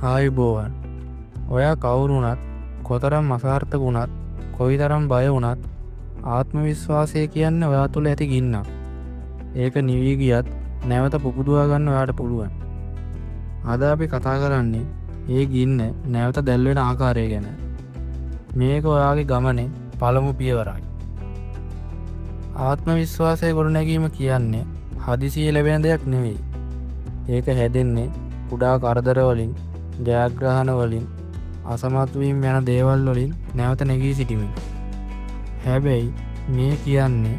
ආයුබෝවන්. ඔයා කවුරු වුණත්, කොතරම් අසාර්ථක වුණත්, කොයිතරම් බය වුණත් ආත්ම විශ්වාසය කියන්නේ ඔයා තුළ ඇති ගින්නක්. ඒක නිවි ගියත් නැවත පුබුදවා ගන්න ඔයාට පුළුවන්. අද අපි කතා කරන්නේ ඒ ගින්න නැවත දැල් වෙන ආකාරය ගැන. මේක ඔයාගේ ගමනේ පළමු පියවරයි. ආත්ම විශ්වාසය ගොඩනැගීම කියන්නේ හදිසියෙ ලැබෙන දෙයක් නෙවෙයි. ඒක හැදෙන්නේ කුඩා කරදර වලින්, ජයග්‍රහණ වලින්, අසමත් වීම යන දේවල් වලින් නැවත නැගී සිටීමෙන්. හැබැයි මේ කියන්නේ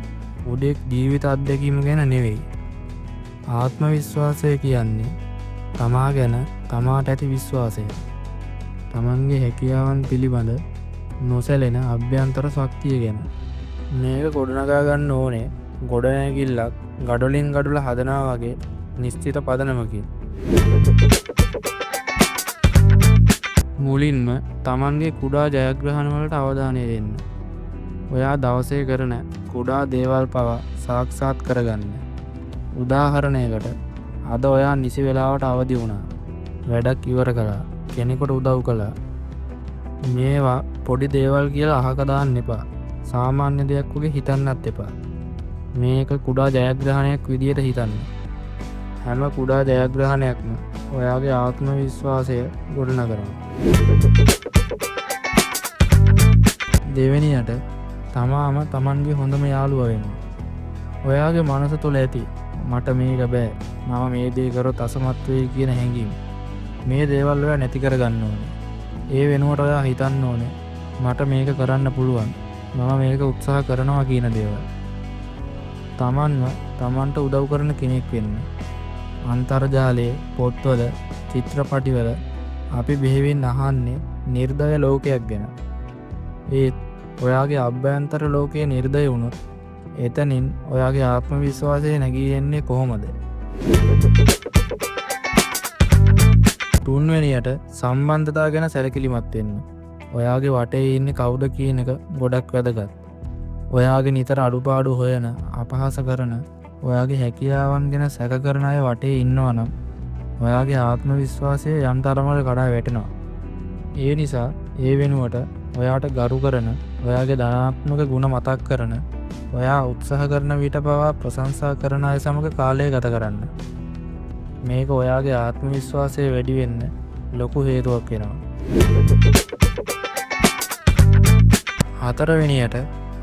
උදෙක් ජීවිත අත්දැකීම ගැන නෙවෙයි. ආත්ම විශ්වාසය කියන්නේ තමා ගැන තමාට ඇති විශ්වාසය. තමන්ගේ හැකියාවන් පිළිබඳ නොසැලෙන අභ්‍යන්තර ශක්තිය ගැන. මේක ගොඩනගා ගන්න ඕනේ ගොඩනැගිල්ලක් ගඩොලින් ගඩොල හදනවා වගේ නිශ්චිත පදනමකින්. මුලින්ම තමන්ගේ කුඩා ජයග්‍රහණ වලට අවධානය දෙන්න. ඔයා දවසේ කරන කුඩා දේවල් පවා සාක්ෂාත් කරගන්න. උදාහරණයකට අද ඔයා නිසි වෙලාවට අවදි වුණා. වැඩක් ඉවර කළා. කෙනෙකුට උදව් කළා. මේවා පොඩි දේවල් කියලා අහක දාන්න එපා. සාමාන්‍ය දෙයක් වගේ හිතන්නත් එපා. මේක කුඩා ජයග්‍රහණයක් විදියට හිතන්න. හැම කුඩා ජයග්‍රහණයක්ම ඔයාගේ ආත්ම විශ්වාසය ගොඩනගනවා. දෙවෙනියට තමාම තමන්ගේ හොඳම යාළුවා වෙන්න. ඔයාගේ මනස තුළ ඇති මට මේක බෑ, මම මේ දේ කරොත් අසමත් වෙයි කියන හැඟීම. මේ දේවල් ඔයා නැති කරගන්න ඕනේ. ඒ වෙනුවට ඔයා හිතන්න ඕනේ මට මේක කරන්න පුළුවන්, මම මේක උත්සාහ කරනවා කියන දේවල්. තමන්ව තමන්ට උදව් කරන කෙනෙක් වෙන්න. අන්තර්ජාලයේ, පොත්වල, චිත්‍රපටිවල අපි බෙහෙවින් අහන්නේ නිර්දය ලෝකයක් ගැන. ඒත් ඔයාගේ අභ්‍යන්තර ලෝකයේ නිර්දය වුණොත් එතනින් ඔයාගේ ආත්ම විශ්වාසය නැගී එන්නේ කොහොමද? තුන්වෙනියට සම්බන්ධතා ගැන සැලකිලිමත් වෙන්න. ඔයාගේ වටේ ඉන්නේ කවුද කියන එක ගොඩක් වැදගත්. ඔයාගේ නිතර අඩුපාඩු හොයන, අපහාස කරන, ඔයාගේ හැකියාවන් ගැන සැක කරන අය වටේ ඉන්නවා නම් ඔයාගේ ආත්ම විශ්වාසය යම් තරමකට කඩා වැටෙනවා. ඒ නිසා ඒ වෙනුවට ඔයාට ගරු කරන, ඔයාගේ ධනාත්මක ගුණ මතක් කරන, ඔයා උත්සාහ කරන විට පවා ප්‍රශංසා කරන අය සමග කාලය ගත කරන්න. මේක ඔයාගේ ආත්ම විශ්වාසය වැඩි වෙන්න ලොකු හේතුවක් වෙනවා. හතරවෙනියට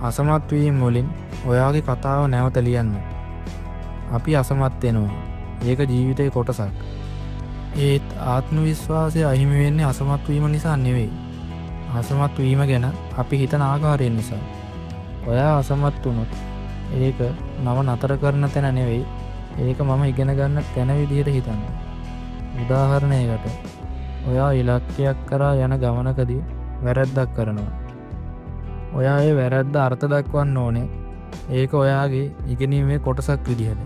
අසමත් වීම වලින් ඔයාගේ කතාව නැවත ලියන්න. අපි අසමත් වෙනවා. ඒක ජීවිතේ කොටසක්. ඒත් ආත්ම විශ්වාසය අහිමි වෙන්නේ අසමත් වීම නිසා නෙවෙයි. අසමත් වීම ගැන අපි හිතන ආකාරය නිසා. ඔයා අසමත් වුණොත් ඒක මම නතර කරන තැන නෙවෙයි, ඒක මම ඉගෙන ගන්න තැන විදිහට හිතන්න. උදාහරණයකට ඔයා ඉලක්කයක් කරා යන ගමනකදී වැරැද්දක් කරනවා. ඔයා ඒ වැරැද්ද අර්ථ දක්වන්න ඕනේ. ඒක ඔයාගේ ඉගෙනීමේ කොටසක් විදිහට.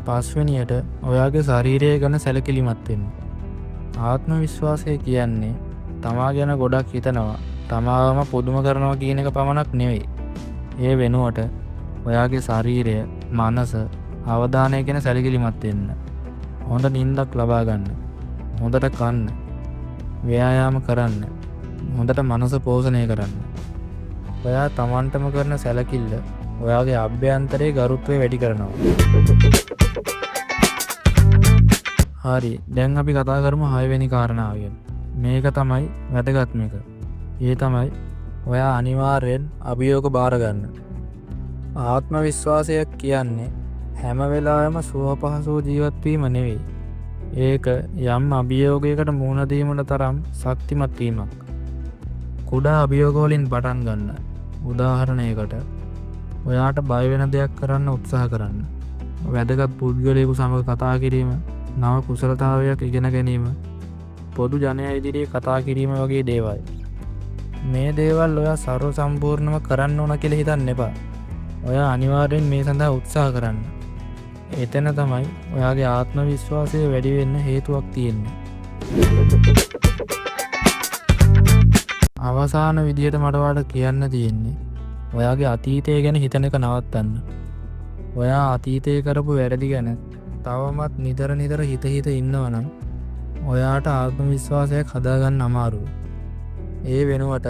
පස්වෙනියට ඔයාගේ ශරීරය ගැන සැලකිලිමත් වෙන්න. ආත්ම විශ්වාසය කියන්නේ තමා ගැන ගොඩක් හිතනවා, තමාවම පුදුම කරනවා කියන එක පමණක් නෙවෙයි. ඒ වෙනුවට ඔයාගේ ශරීරය, මනස, අවධානය ගැන සැලකිලිමත් වෙන්න. හොඳ නිින්දක් ලබා ගන්න. හොඳට කන්න. ව්‍යායාම කරන්න. හොඳට මනස පෝෂණය කරන්න. ඔයා තමන්ටම කරන සැලකිල්ල ඔයාගේ අභ්‍යන්තරයේ ගරුත්වය වැඩි කරනවා. හරි, දැන් අපි කතා කරමු 6 වෙනි කාරණාව ගැන. මේක තමයි වැදගත්ම එක. ඒ තමයි ඔයා අනිවාර්යෙන් අභියෝග බාර ගන්න. ආත්ම විශ්වාසයක් කියන්නේ හැම වෙලාවෙම සුවපහසු ජීවත් වීම නෙවෙයි. ඒක යම් අභියෝගයකට මුහුණ දීමට තරම් ශක්තිමත් වීමක්. කුඩා අභියෝග වලින් පටන් ගන්න. උදාහරණයකට ඔයාට බය වෙන දෙයක් කරන්න උත්සාහ කරන්න. වැදගත් පුද්ගලයෙකු සමග කතා කිරීම, නව කුසලතාවයක් ඉගෙන ගැනීම, පොදු ජනයා ඉදිරියේ කතා කිරීම වගේ දේවල්. මේ දේවල් ඔයා සර්ව සම්පූර්ණව කරන්න ඕන කියලා හිතන්න එපා. ඔයා අනිවාර්යෙන් මේ සඳහා උත්සාහ කරන්න. එතන තමයි ඔයාගේ ආත්ම විශ්වාසය වැඩි වෙන්න හේතුවක් තියෙන්නේ. අවසාන විදියට මට ඔයාලට කියන්න තියෙන්නේ ඔයාගේ අතීතය ගැන හිතන එක නවත්තන්න. ඔයා අතීතයේ කරපු වැරදි ගැන තවමත් නිතර නිතර හිත ඉන්නවනම් ඔයාට ආත්ම විශ්වාසයක් හදාගන්න අමාරුයි. ඒ වෙනුවට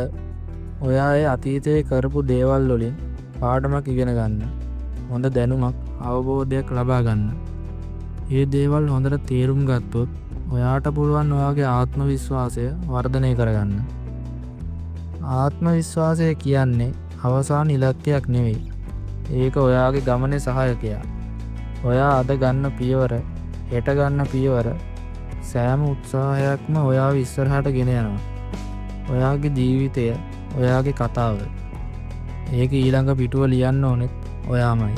ඔයා ඒ අතීතයේ කරපු දේවල් වලින් පාඩමක් ඉගෙන ගන්න. හොඳ දැනුමක් අවබෝධයක් ලබා ගන්න. මේ දේවල් හොඳට තේරුම් ගත්තොත් ඔයාට පුළුවන් ඔයාගේ ආත්ම විශ්වාසය වර්ධනය කරගන්න. ආත්ම විශ්වාසය කියන්නේ අවසාන ඉලක්කයක් නෙවෙයි. ඒක ඔයාගේ ගමනේ සහායකයා. ඔයා අද ගන්න පියවර, හෙට ගන්න පියවර සෑම උත්සාහයක්ම ඔයාව ඉස්සරහට ගෙන යනවා. ඔයාගේ ජීවිතය, ඔයාගේ කතාව. ඒක ඊළඟ පිටුව ලියන්න ඕනෙත් ඔයාමයි.